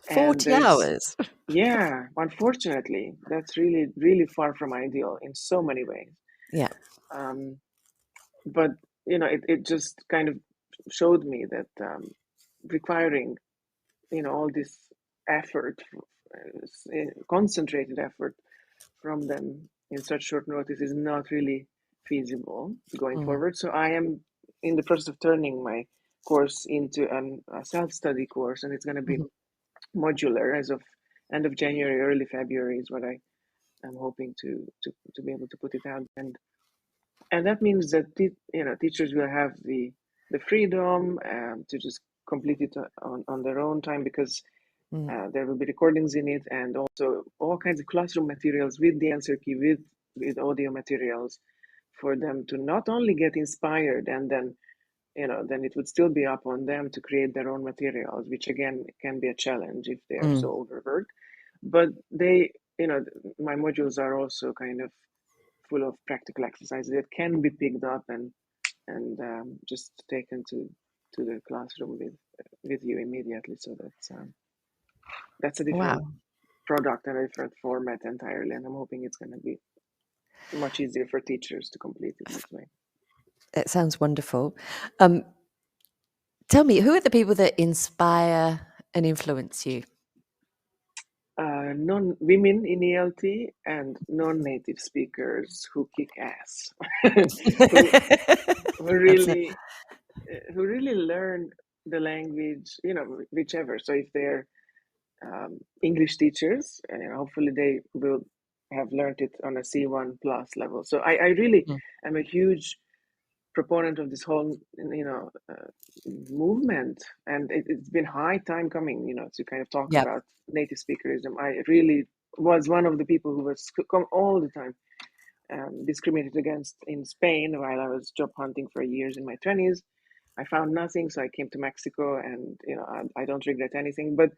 And 40 there's, hours. yeah, unfortunately, that's really, really far from ideal in so many ways. Yeah. But, it just kind of showed me that requiring, all this effort, concentrated effort from them in such short notice is not really feasible going forward. So I am in the process of turning my course into a self-study course, and it's going to be modular as of end of January, early February is what I am hoping to be able to put it out. And that means that teachers will have the freedom to just complete it on their own time, because there will be recordings in it, and also all kinds of classroom materials with the answer key, with audio materials, for them to not only get inspired, and then then it would still be up on them to create their own materials, which again can be a challenge if they are so overworked. But my modules are also kind of full of practical exercises that can be picked up and just taken to the classroom with you immediately. So that's a different Wow. product and a different format entirely, and I'm hoping it's going to be much easier for teachers to complete it this way. It sounds wonderful. Tell me, who are the people that inspire and influence you? Women in ELT and non-native speakers who kick ass, who, who really who really learn the language, whichever. So if they're English teachers, hopefully they will have learned it on a C1 plus level. So I really am a huge proponent of this whole, movement, and it's been high time coming, to kind of talk Yeah. about native speakerism. I really was one of the people who was all the time discriminated against in Spain while I was job hunting for years in my 20s. I found nothing, so I came to Mexico, and I don't regret anything. But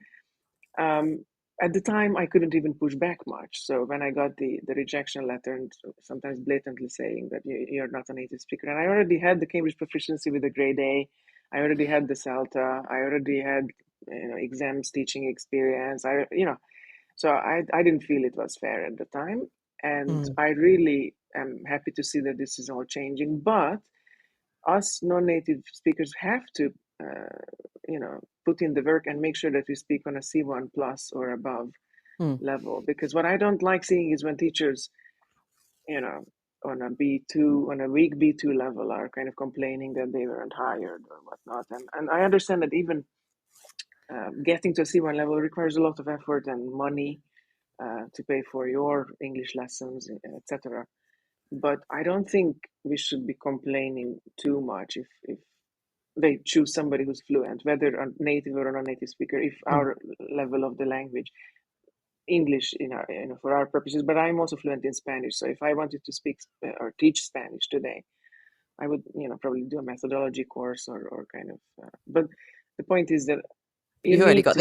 at the time, I couldn't even push back much. So when I got the rejection letter, and sometimes blatantly saying that you're not a native speaker, and I already had the Cambridge proficiency with a grade A, I already had the CELTA, I already had exams, teaching experience. So I didn't feel it was fair at the time, and I really am happy to see that this is all changing. But us non-native speakers have to put in the work and make sure that we speak on a C1 plus or above level, because what I don't like seeing is when teachers on a B2, on a weak B2 level, are kind of complaining that they weren't hired or whatnot. And I understand that even getting to a C1 level requires a lot of effort and money to pay for your English lessons, etc. But I don't think we should be complaining too much if they choose somebody who's fluent, whether a native or a non-native speaker, if our level of the language, English, for our purposes. But I'm also fluent in Spanish, so if I wanted to speak or teach Spanish today, I would, probably do a methodology course or kind of. But the point is that You've already got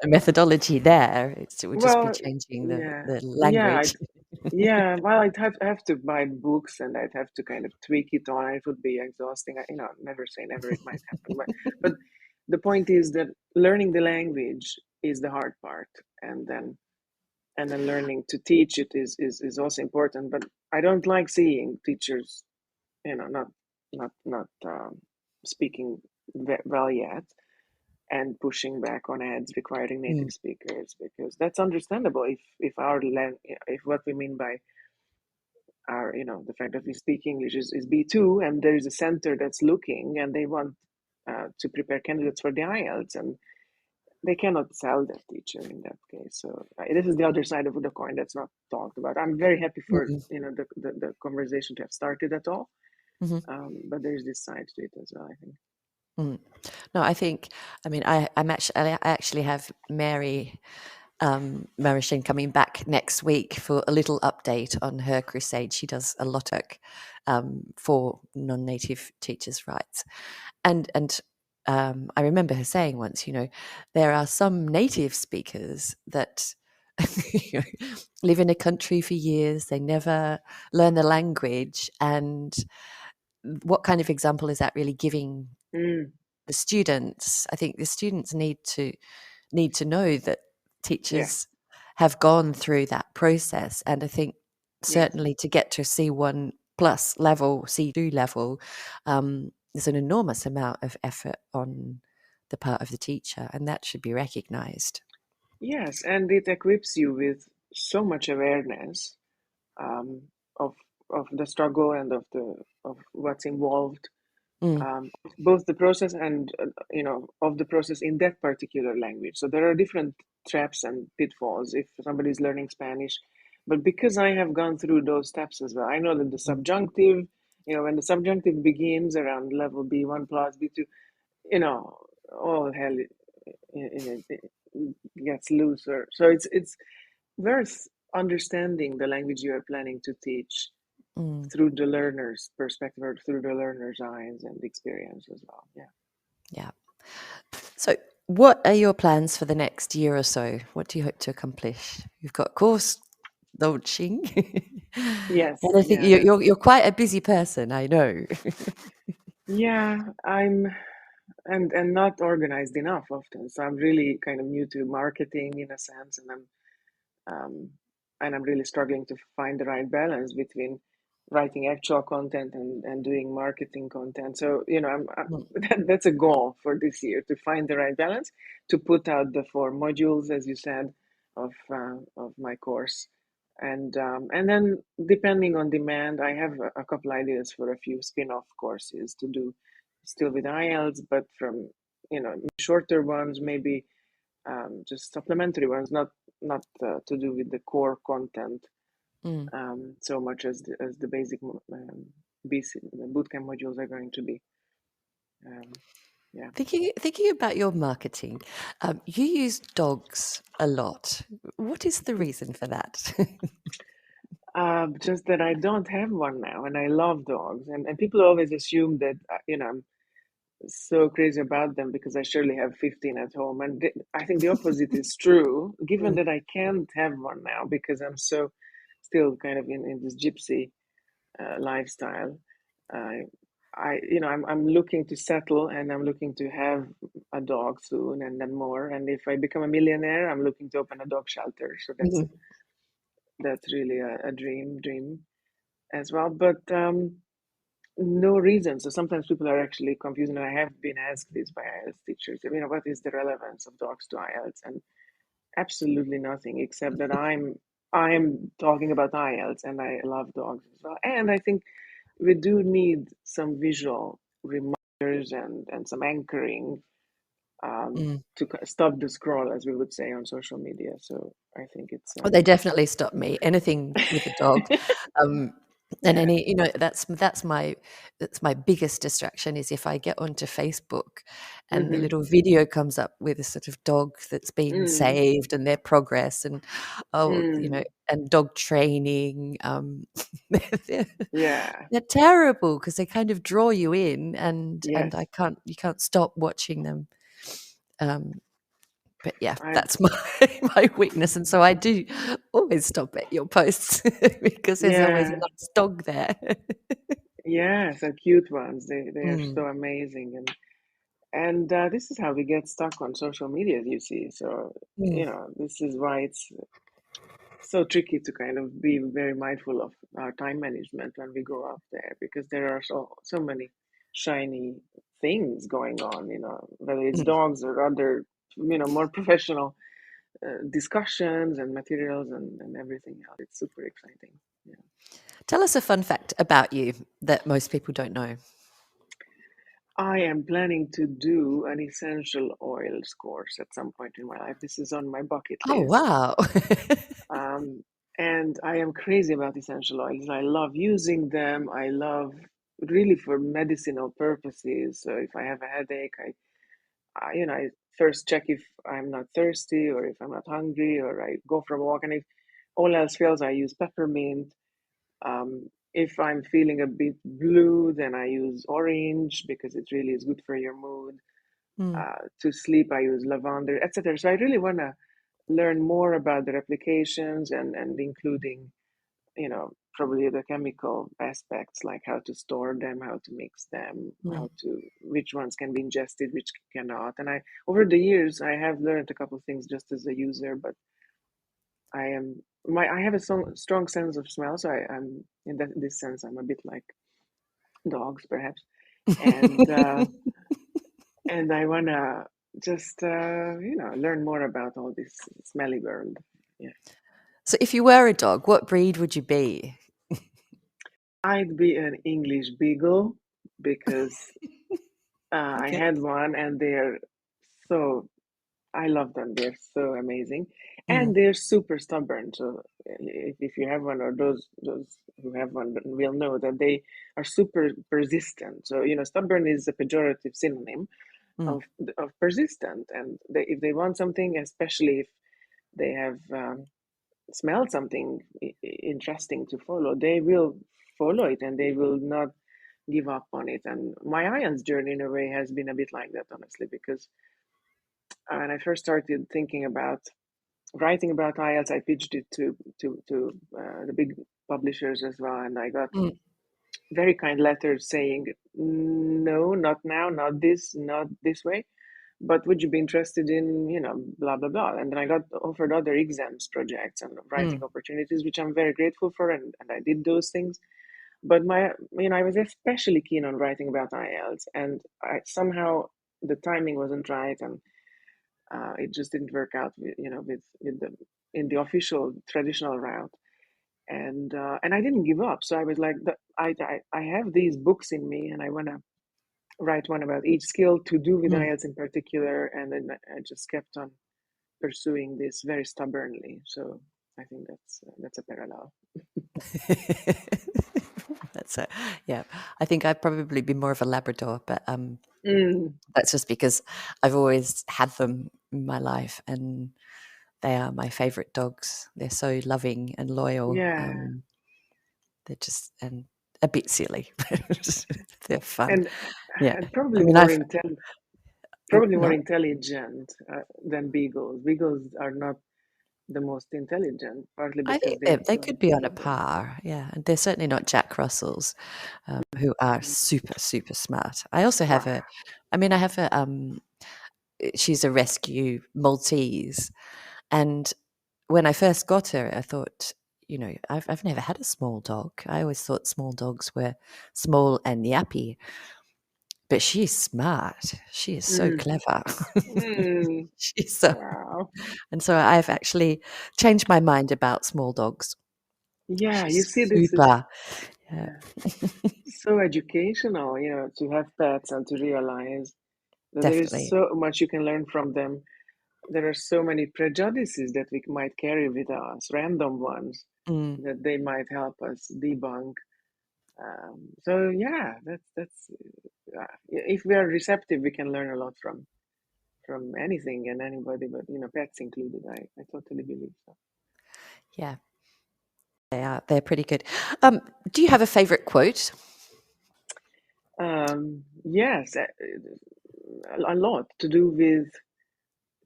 the methodology there. It would just be changing the language. Yeah. Well, I'd have to buy books, and I'd have to kind of tweak it on. It would be exhausting. Never say never. It might happen, but the point is that learning the language is the hard part, and then learning to teach it is also important. But I don't like seeing teachers, not speaking well yet, and pushing back on ads requiring native speakers, because that's understandable if if what we mean by our the fact that we speak English is B2, and there is a center that's looking and they want to prepare candidates for the IELTS, and they cannot sell that teacher in that case. So this is the other side of the coin that's not talked about. I'm very happy for the conversation to have started at all, but there's this side to it as well, I think. No, I think. I mean, I actually have Mary Marishan coming back next week for a little update on her crusade. She does a lot of work for non-native teachers' rights, and I remember her saying once, there are some native speakers that live in a country for years, they never learn the language, and what kind of example is that really giving Mm, the students? I think the students need to know that yeah. teachers have gone through that process, and I think Yes. certainly to get to C1 plus level, C2 level, there's an enormous amount of effort on the part of the teacher, and that should be recognized. Yes, and it equips you with so much awareness um, of the struggle and of what's involved, Mm, both the process and of the process in that particular language. So there are different traps and pitfalls if somebody's learning Spanish, but because I have gone through those steps as well, I know that the mm, subjunctive, when the subjunctive begins around level B1 plus B2, all hell it gets looser. So it's worth understanding the language you are planning to teach mm. through the learner's perspective or through the learner's eyes and experience as well. Yeah. Yeah. So, what are your plans for the next year or so? What do you hope to accomplish? You've got course launching, Yes. and I think Yeah. you're quite a busy person. I know. Yeah. And not organized enough often. So I'm really kind of new to marketing in a sense, um, and I'm really struggling to find the right balance between writing actual content and doing marketing content. So Mm, that's a goal for this year, to find the right balance, to put out the 4 modules, as you said, of my course, and then depending on demand, I have a couple ideas for a few spin-off courses to do, still with IELTS, but from shorter ones, maybe just supplementary ones, not to do with the core content mm. so much as the basic BC bootcamp modules are going to be. Um, yeah. Thinking about your marketing, you use dogs a lot. What is the reason for that? Just that I don't have one now, and I love dogs, and people always assume that I'm so crazy about them because I surely have 15 at home, and I think the opposite is true. Given Mm, that I can't have one now because I'm so still kind of in this gypsy lifestyle. Uh, I'm looking to settle, and I'm looking to have a dog soon, and then more. And if I become a millionaire, I'm looking to open a dog shelter. So mhm, that's really a dream as well. But no reason. So sometimes people are actually confused, and I have been asked this by IELTS teachers. What is the relevance of dogs to IELTS? And absolutely nothing, except that I'm talking about IELTS, and I love dogs as well. And I think we do need some visual reminders and some anchoring mm. to stop the scroll, as we would say on social media. So I think it's Well, they definitely stop me. Anything with a dog, um, and yeah. any, that's my biggest distraction is if I get onto Facebook, and the Mm-hmm. little video comes up with a sort of dog that's been Mm, saved and their progress, and mm, and dog training. They're, yeah. they're terrible because they kind of draw you in, and Yes. you can't stop watching them. Um, but yeah, I that's my my weakness, and so I do always stop at your posts because there's always a yeah. nice dog there. Yes, the cute ones. They are Mm, so amazing, and this is how we get stuck on social media, you see. So mm, this is why it's so tricky to kind of be very mindful of our time management when we go out there, because there are so many shiny things going on, whether it's mm. dogs or other more professional discussions and materials and everything else. It's super exciting. Yeah. Tell us a fun fact about you that most people don't know. I am planning to do an essential oils course at some point in my life. This is on my bucket Oh list. wow! Um, and I am crazy about essential oils. I love using them. I love really for medicinal purposes. So if I have a headache, I first check if I'm not thirsty or if I'm not hungry, or I go for a walk. And if all else fails, I use peppermint. If I'm feeling a bit blue, then I use orange because it really is good for your mood. To sleep, I use lavender, etc. So I really want to learn more about their applications, and including, probably the chemical aspects, like how to store them, how to mix them, which ones can be ingested, which cannot. And over the years, I have learned a couple of things just as a user, but I have a strong sense of smell, so I'm in this sense, I'm a bit like dogs, perhaps, and and I wanna just learn more about all this smelly world. Yeah, So if you were a dog, what breed would you be? I'd be an English beagle because I Okay. had one, and so I love them. They're so amazing, and they're super stubborn. So if you have one, or those who have one will know that they are super persistent. So stubborn is a pejorative synonym Mm, of persistent, and if they want something, especially if they have smelled something interesting to follow, they will follow it, and they will not give up on it. And my IELTS journey, in a way, has been a bit like that, honestly, because when I first started thinking about writing about IELTS, I pitched it to the big publishers as well, and I got mm, very kind letters saying, no, not now, not this way, but would you be interested in, blah blah blah. And then I got offered other exams projects and writing mm, opportunities, which I'm very grateful for, and I did those things. But I was especially keen on writing about IELTS, and somehow the timing wasn't right, and it just didn't work out with the in the official traditional route. And I didn't give up. So I was like, I have these books in me, and I want to write one about each skill, to do with mm. IELTS in particular. And then I just kept on pursuing this very stubbornly. So I think that's a parallel. That's it. Yeah, I think I'd probably be more of a Labrador, but Mm, that's just because I've always had them in my life, and they are my favorite dogs. They're so loving and loyal. yeah, They're just and a bit silly. They're fun. and Yeah, and I mean, I've probably more no. intelligent than beagles. Beagles are not the most intelligent, partly I because think they're they so could be on a stubborn. par. Yeah, and they're certainly not Jack Russells, who are super super smart. I also have Ah, a. I mean, I have a. She's a rescue Maltese, and when I first got her, I thought, I've never had a small dog. I always thought small dogs were small and yappy, but she's smart. She is so mm, clever. mm, She's so, wow. and so I've actually changed my mind about small dogs. Yeah, you She's see, this is super. Yeah, yeah, so educational, to have pets and to realize that there is definitely. so much you can learn from them. There are so many prejudices that we might carry with us, random ones Mm, that they might help us debunk. So yeah, that's if we are receptive, we can learn a lot from anything and anybody, but pets included. I totally believe so. yeah, they are. They're pretty good. Do you have a favorite quote? Yes, a lot to do with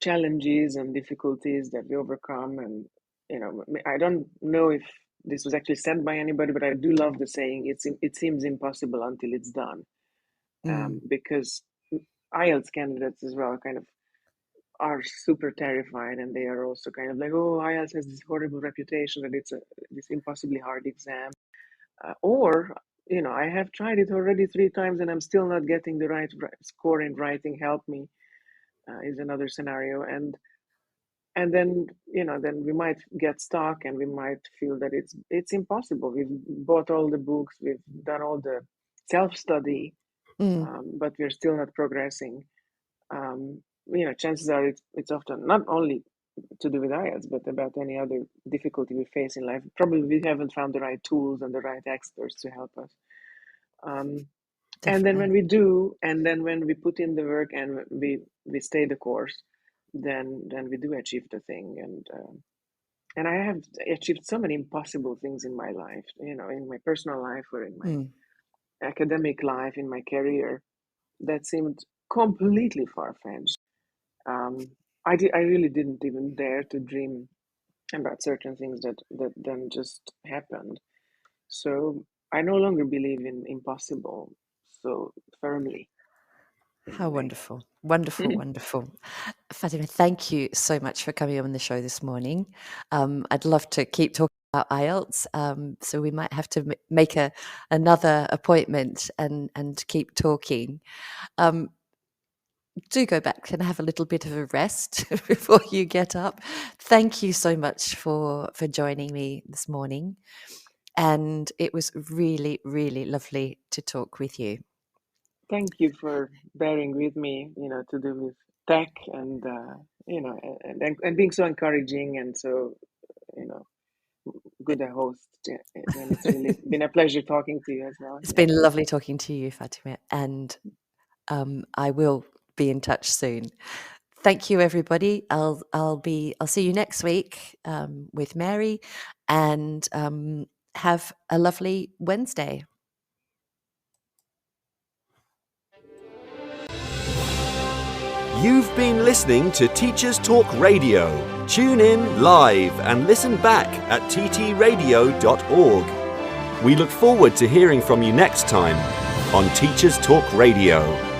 challenges and difficulties that we overcome. And I don't know if this was actually said by anybody, but I do love the saying, it seems impossible until it's done. Mm, Because IELTS candidates as well kind of are super terrified, and they are also kind of like, oh, IELTS has this horrible reputation that it's this impossibly hard exam. Or I have tried it already 3 times, and I'm still not getting the right score in writing. Help me, is another scenario. And then we might get stuck, and we might feel that it's impossible. We've bought all the books, we've done all the self-study, mm, but we're still not progressing. Chances are it's often not only to do with IELTS, but about any other difficulty we face in life. Probably we haven't found the right tools and the right experts to help us. Um, And then when definitely. we do, and then when we put in the work and we stay the course, then we do achieve the thing. And I have achieved so many impossible things in my life, in my personal life or in my Mm. academic life, in my career, that seemed completely far-fetched. I really didn't even dare to dream about certain things that then just happened. So I no longer believe in impossible so firmly in a How way. wonderful. Wonderful, wonderful. Fatima, thank you so much for coming on the show this morning. I'd love to keep talking about IELTS, so we might have to make another appointment and keep talking. Um, do go back and have a little bit of a rest before you get up. Thank you so much for joining me this morning, and it was really, really lovely to talk with you. Thank you for bearing with me, to do with tech and and being so encouraging and so, you know, good a host. And it's really been a pleasure talking to you as well. It's Yeah. been lovely talking to you, Fatima, and I will be in touch soon. Thank you, everybody. I'll see you next week with Mary, and have a lovely Wednesday. You've been listening to Teachers Talk Radio. Tune in live and listen back at ttradio.org. We look forward to hearing from you next time on Teachers Talk Radio.